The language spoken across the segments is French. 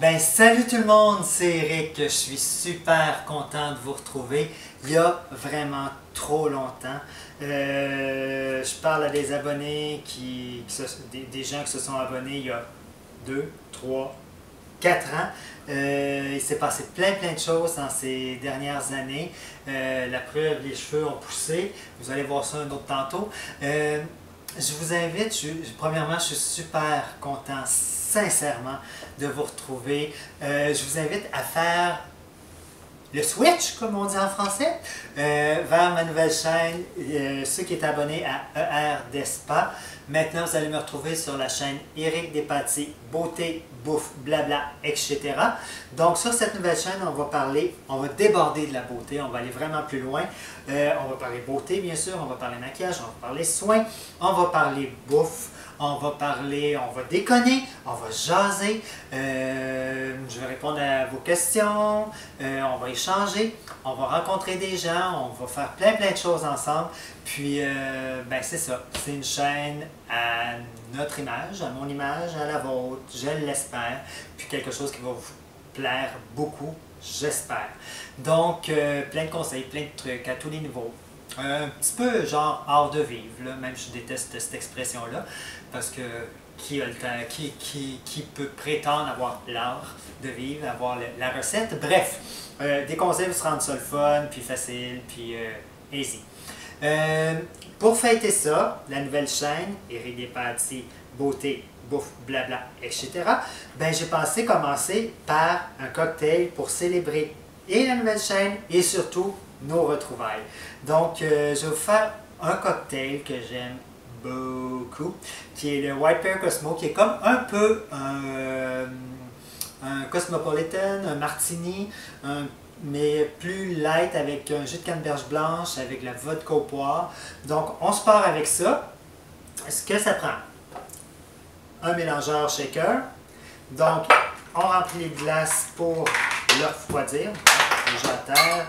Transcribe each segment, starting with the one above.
Ben salut tout le monde, c'est Eric, je suis super content de vous retrouver. Il y a vraiment trop longtemps. Je parle à des abonnés des gens qui se sont abonnés il y a 2, 3, 4 ans. Il s'est passé plein de choses dans ces dernières années. La preuve, les cheveux ont poussé. Vous allez voir ça un autre tantôt. Je vous invite, premièrement, je suis super content, sincèrement, de vous retrouver. Je vous invite à faire le switch, comme on dit en français, vers ma nouvelle chaîne. Ceux qui étaient abonnés à ER Despa, maintenant vous allez me retrouver sur la chaîne Eric Despatie, beauté, bouffe, blabla, etc. Donc sur cette nouvelle chaîne, on va déborder de la beauté, on va aller vraiment plus loin. On va parler beauté, bien sûr, on va parler maquillage, on va parler soins, on va parler bouffe, on va déconner, on va jaser, je vais répondre à vos questions, on va échanger, on va rencontrer des gens, on va faire plein de choses ensemble. Puis, ben c'est ça, c'est une chaîne à notre image, à mon image, à la vôtre, je l'espère, puis quelque chose qui va vous plaire beaucoup, j'espère. Donc, plein de conseils, plein de trucs à tous les niveaux. Un petit peu genre art de vivre, là. Même je déteste cette expression-là, parce que qui a le temps, qui peut prétendre avoir l'art de vivre, avoir la recette? Bref, des conseils pour se rendre ça le fun, puis facile, puis easy. Pour fêter ça, la nouvelle chaîne, Eric Despatie, beauté, bouffe, blabla, etc., ben j'ai pensé commencer par un cocktail pour célébrer et la nouvelle chaîne et surtout nos retrouvailles. Donc, je vais vous faire un cocktail que j'aime beaucoup, qui est le White Pear Cosmo, qui est comme un peu un Cosmopolitan, un martini, mais plus light avec un jus de canneberge blanche, avec la vodka au poire. Donc, on se part avec ça. Ce que ça prend? Un mélangeur shaker. Donc, on remplit les glaces pour le refroidir. Déjà à terre.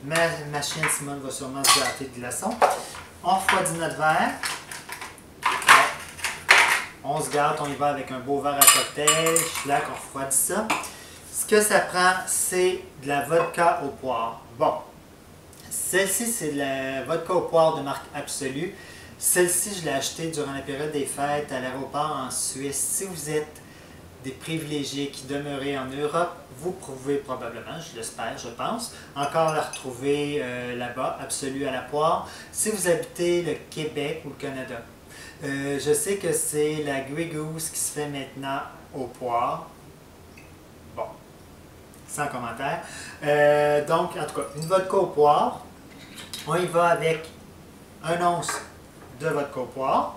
Ma chienne Simone va sûrement se gâter de glaçons. On refroidit notre verre. On se gâte, on y va avec un beau verre à cocktail. Là, on refroidit ça. Ce que ça prend, c'est de la vodka au poire. Bon, celle-ci, c'est de la vodka au poire de marque Absolue. Celle-ci, je l'ai achetée durant la période des fêtes à l'aéroport en Suisse. Si vous êtes des privilégiés qui demeurez en Europe, vous pouvez probablement, je l'espère, je pense, encore la retrouver là-bas, Absolue à la poire. Si vous habitez le Québec ou le Canada, je sais que c'est la Grey Goose qui se fait maintenant au poire. Bon, sans commentaire. Donc, en tout cas, une vodka au poire. On y va avec un once de vodka au poire.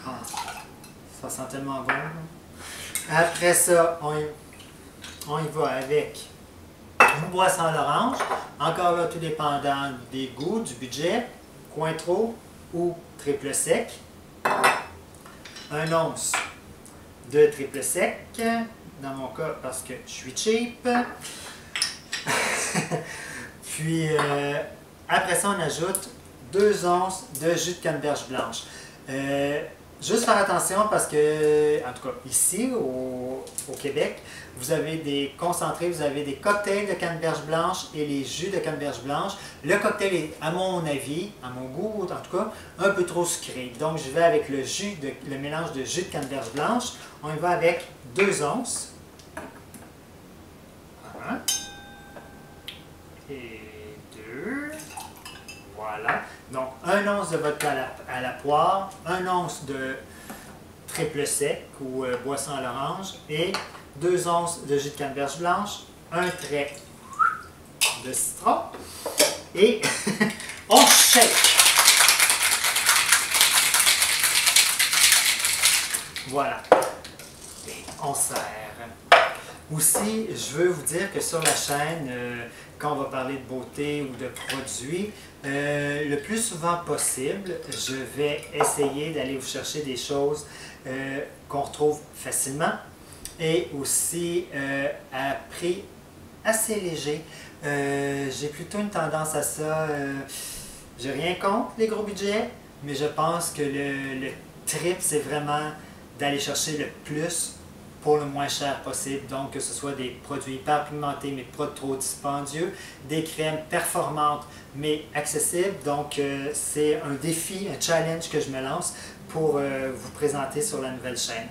Ah, ça sent tellement bon. Après ça, on y va avec une boisson à l'orange. Encore là, tout dépendant des goûts, du budget. Cointreau ou triple sec. Un once de triple sec. Dans mon cas, parce que je suis cheap. Puis, après ça, on ajoute 2 onces de jus de canneberge blanche. Juste faire attention parce que, en tout cas, ici, au Québec, vous avez des concentrés, vous avez des cocktails de canneberge blanche et les jus de canneberge blanche. Le cocktail est, à mon avis, à mon goût en tout cas, un peu trop sucré. Donc, je vais avec le mélange de jus de canneberge blanche. On y va avec 2 onces. Voilà. Et 2. Voilà. Donc, 1 once de vodka à la poire, 1 once de triple sec ou boisson à l'orange et 2 onces de jus de canneberge blanche, un trait de citron et on shake. Voilà. Et on sert. Aussi, je veux vous dire que sur la chaîne, quand on va parler de beauté ou de produits, le plus souvent possible, je vais essayer d'aller vous chercher des choses qu'on retrouve facilement et aussi à prix assez léger. J'ai plutôt une tendance à ça. J'ai rien contre les gros budgets, mais je pense que le trip, c'est vraiment d'aller chercher le plus pour le moins cher possible. Donc, que ce soit des produits hyper pimentés, mais pas trop dispendieux, des crèmes performantes, mais accessibles. Donc, c'est un défi, un challenge que je me lance pour vous présenter sur la nouvelle chaîne.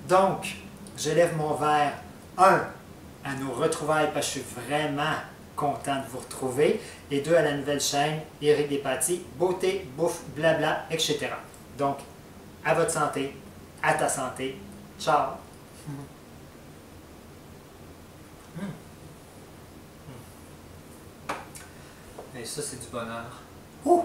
Donc, je lève mon verre, à nos retrouvailles, parce que je suis vraiment content de vous retrouver, et 2, à la nouvelle chaîne, Éric Despatie, beauté, bouffe, blabla, etc. Donc, à votre santé, à ta santé. Ciao! Et ça, c'est du bonheur. Oh!